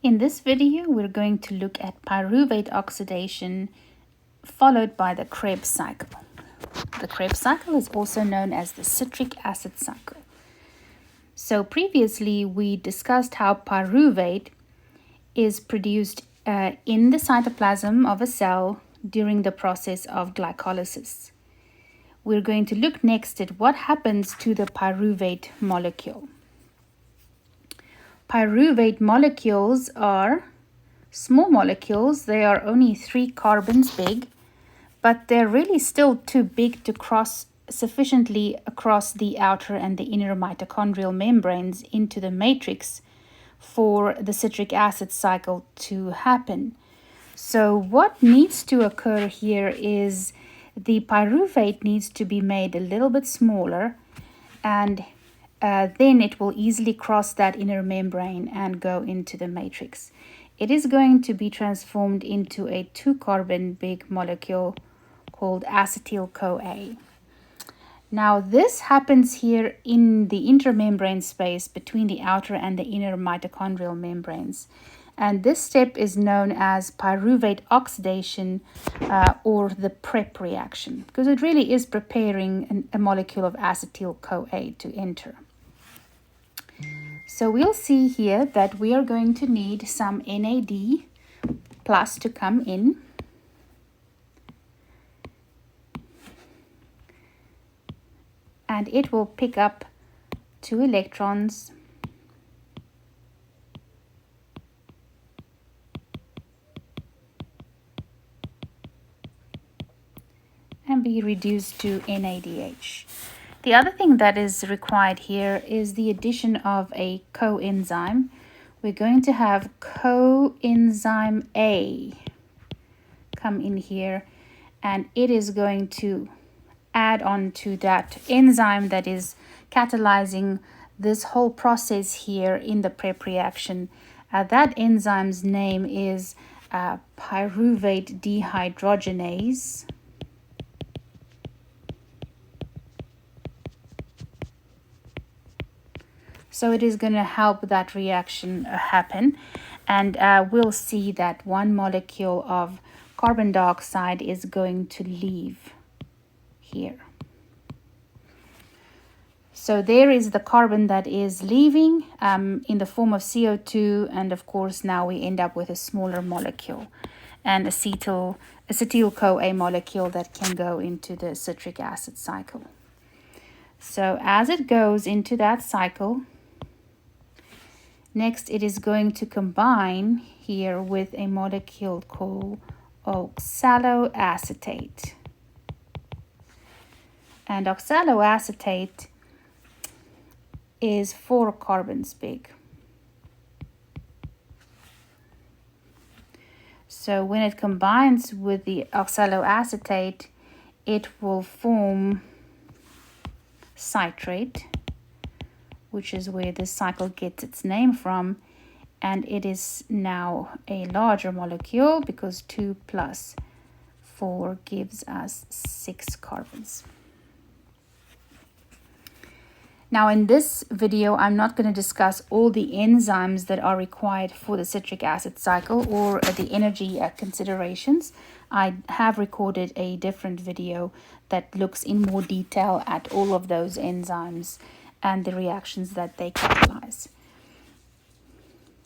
In this video, we're going to look at pyruvate oxidation followed by the Krebs cycle. The Krebs cycle is also known as the citric acid cycle. So previously, we discussed how pyruvate is produced in the cytoplasm of a cell during the process of glycolysis. We're going to look next at what happens to the pyruvate molecule. Pyruvate molecules are small molecules. They are only 3 carbons big, but they're really still too big to cross sufficiently across the outer and the inner mitochondrial membranes into the matrix for the citric acid cycle to happen. So what needs to occur here is the pyruvate needs to be made a little bit smaller, and then it will easily cross that inner membrane and go into the matrix. It is going to be transformed into a 2-carbon big molecule called acetyl-coA. Now this happens here in the intermembrane space between the outer and the inner mitochondrial membranes. And this step is known as pyruvate oxidation or the PrEP reaction, because it really is preparing a molecule of acetyl-coA to enter. So we'll see here that we are going to need some NAD plus to come in. And it will pick up 2 electrons and be reduced to NADH. The other thing that is required here is the addition of a coenzyme. We're going to have coenzyme A come in here, and it is going to add on to that enzyme that is catalyzing this whole process here in the PrEP reaction. That enzyme's name is Pyruvate Dehydrogenase. So it is going to help that reaction happen, and we'll see that one molecule of carbon dioxide is going to leave here. So there is the carbon that is leaving in the form of CO2, and of course now we end up with a smaller molecule, and acetyl-CoA molecule that can go into the citric acid cycle. So as it goes into that cycle, next it is going to combine here with a molecule called oxaloacetate. And oxaloacetate is 4 carbons big. So when it combines with the oxaloacetate, it will form citrate, which is where this cycle gets its name from, and it is now a larger molecule because 2 plus 4 gives us 6 carbons. Now in this video, I'm not going to discuss all the enzymes that are required for the citric acid cycle or the energy considerations. I have recorded a different video that looks in more detail at all of those enzymes and the reactions that they catalyze.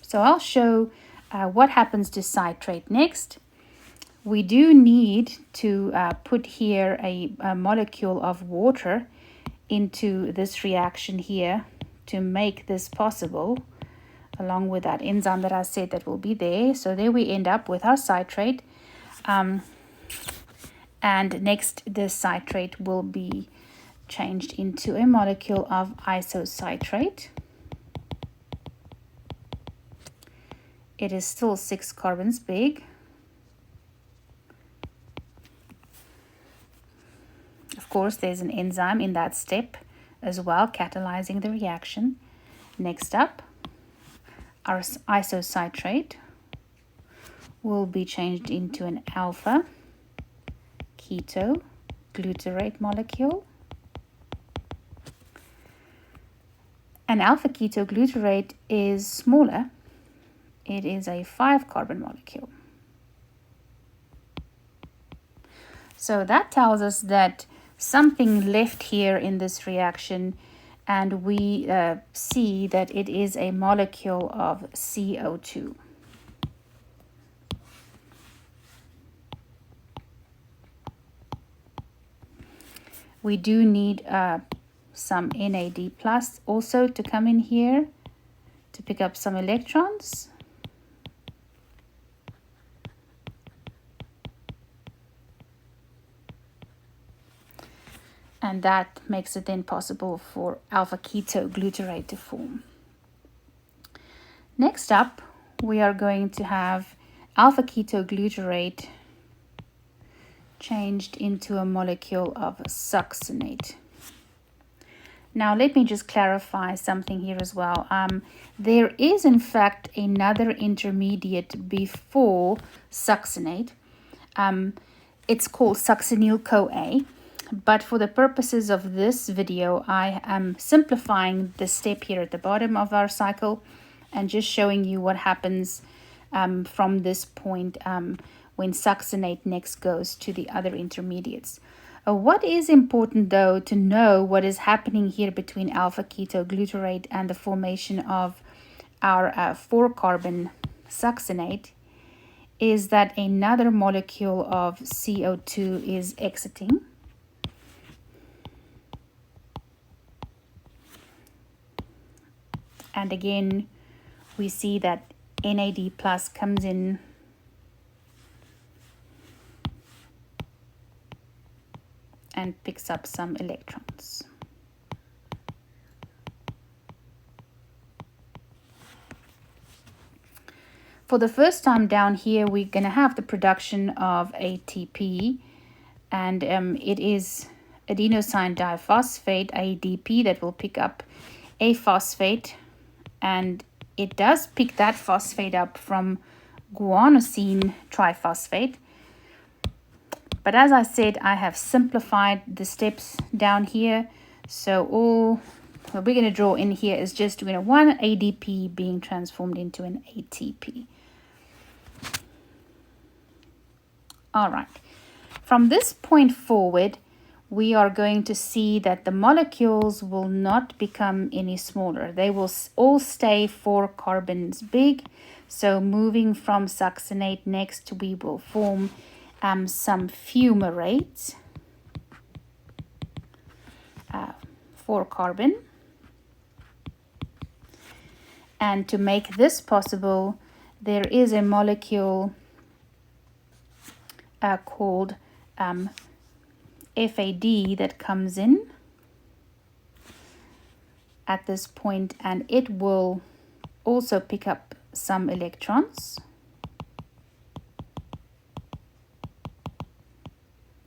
So I'll show what happens to citrate next. We do need to put here a molecule of water into this reaction here to make this possible, along with that enzyme that I said that will be there. So there we end up with our citrate, and next the citrate will be changed into a molecule of isocitrate. It is still 6 carbons big. Of course, there's an enzyme in that step as well, catalyzing the reaction. Next up, our isocitrate will be changed into an alpha keto glutarate molecule. An alpha ketoglutarate is smaller it is a 5-carbon molecule. So that tells us that something left here in this reaction, and we see that it is a molecule of CO2. We do need some NAD plus also to come in here to pick up some electrons. And that makes it then possible for alpha ketoglutarate to form. Next up, we are going to have alpha ketoglutarate changed into a molecule of succinate. Now let me just clarify something here as well. There is in fact another intermediate before succinate. It's called acetyl-coA, but for the purposes of this video, I am simplifying the step here at the bottom of our cycle and just showing you what happens from this point when succinate next goes to the other intermediates. What is important though to know what is happening here between alpha ketoglutarate and the formation of our 4-carbon succinate is that another molecule of CO2 is exiting. And again, we see that NAD plus comes in and picks up some electrons. For the first time down here, we're going to have the production of ATP, and it is adenosine diphosphate, ADP, that will pick up a phosphate, and it does pick that phosphate up from guanosine triphosphate. But as I said, I have simplified the steps down here. So all what we're going to draw in here is just one ADP being transformed into an ATP. All right. From this point forward, we are going to see that the molecules will not become any smaller. They will all stay 4 carbons big. So moving from succinate, next we will form some fumarate, 4 carbon. And to make this possible, there is a molecule called FAD that comes in at this point, and it will also pick up some electrons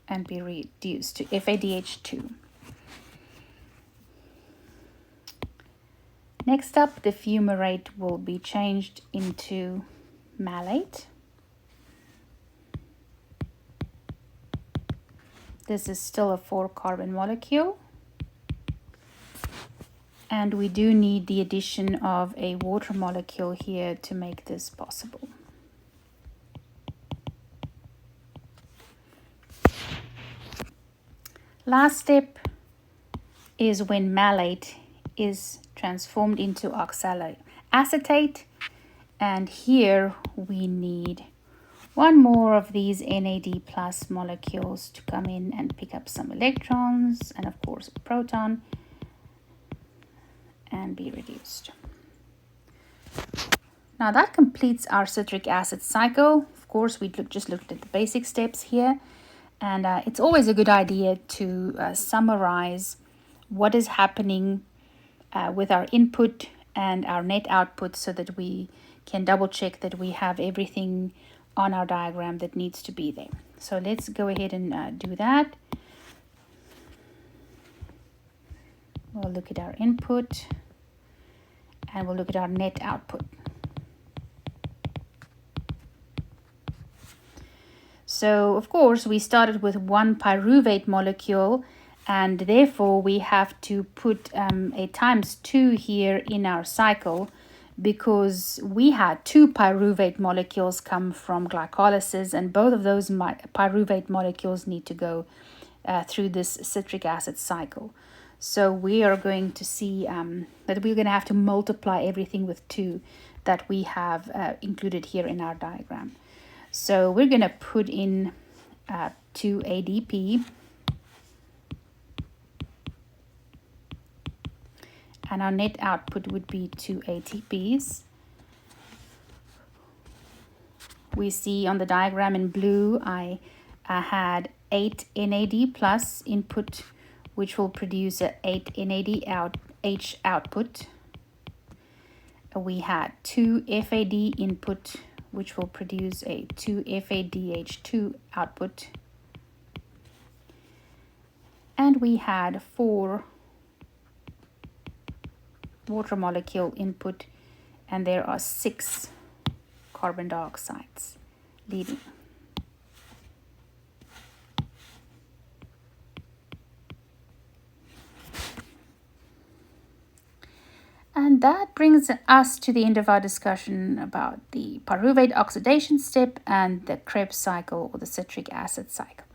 and be reduced to FADH2. Next up, the fumarate will be changed into malate. This is still a 4-carbon molecule. And we do need the addition of a water molecule here to make this possible. Last step is when malate is transformed into oxaloacetate, and here we need one more of these NAD plus molecules to come in and pick up some electrons and of course a proton and be reduced. Now that completes our citric acid cycle. Of course, we just looked at the basic steps here, and it's always a good idea to summarize what is happening with our input and our net output so that we can double check that we have everything on our diagram that needs to be there. So let's go ahead and do that. We'll look at our input and we'll look at our net output. So of course we started with 1 pyruvate molecule, and therefore we have to put a ×2 here in our cycle because we had two pyruvate molecules come from glycolysis, and both of those pyruvate molecules need to go through this citric acid cycle. So we are going to see that we're going to have to multiply everything with 2 that we have included here in our diagram. So we're going to put in 2 ADP, and our net output would be 2 ATPs. We see on the diagram in blue, I had 8 NAD plus input, which will produce a 8 NAD output. We had 2 FAD input, which will produce a 2 FADH2 output. And we had 4 water molecule input, and there are 6 carbon dioxides leaving. And that brings us to the end of our discussion about the pyruvate oxidation step and the Krebs cycle, or the citric acid cycle.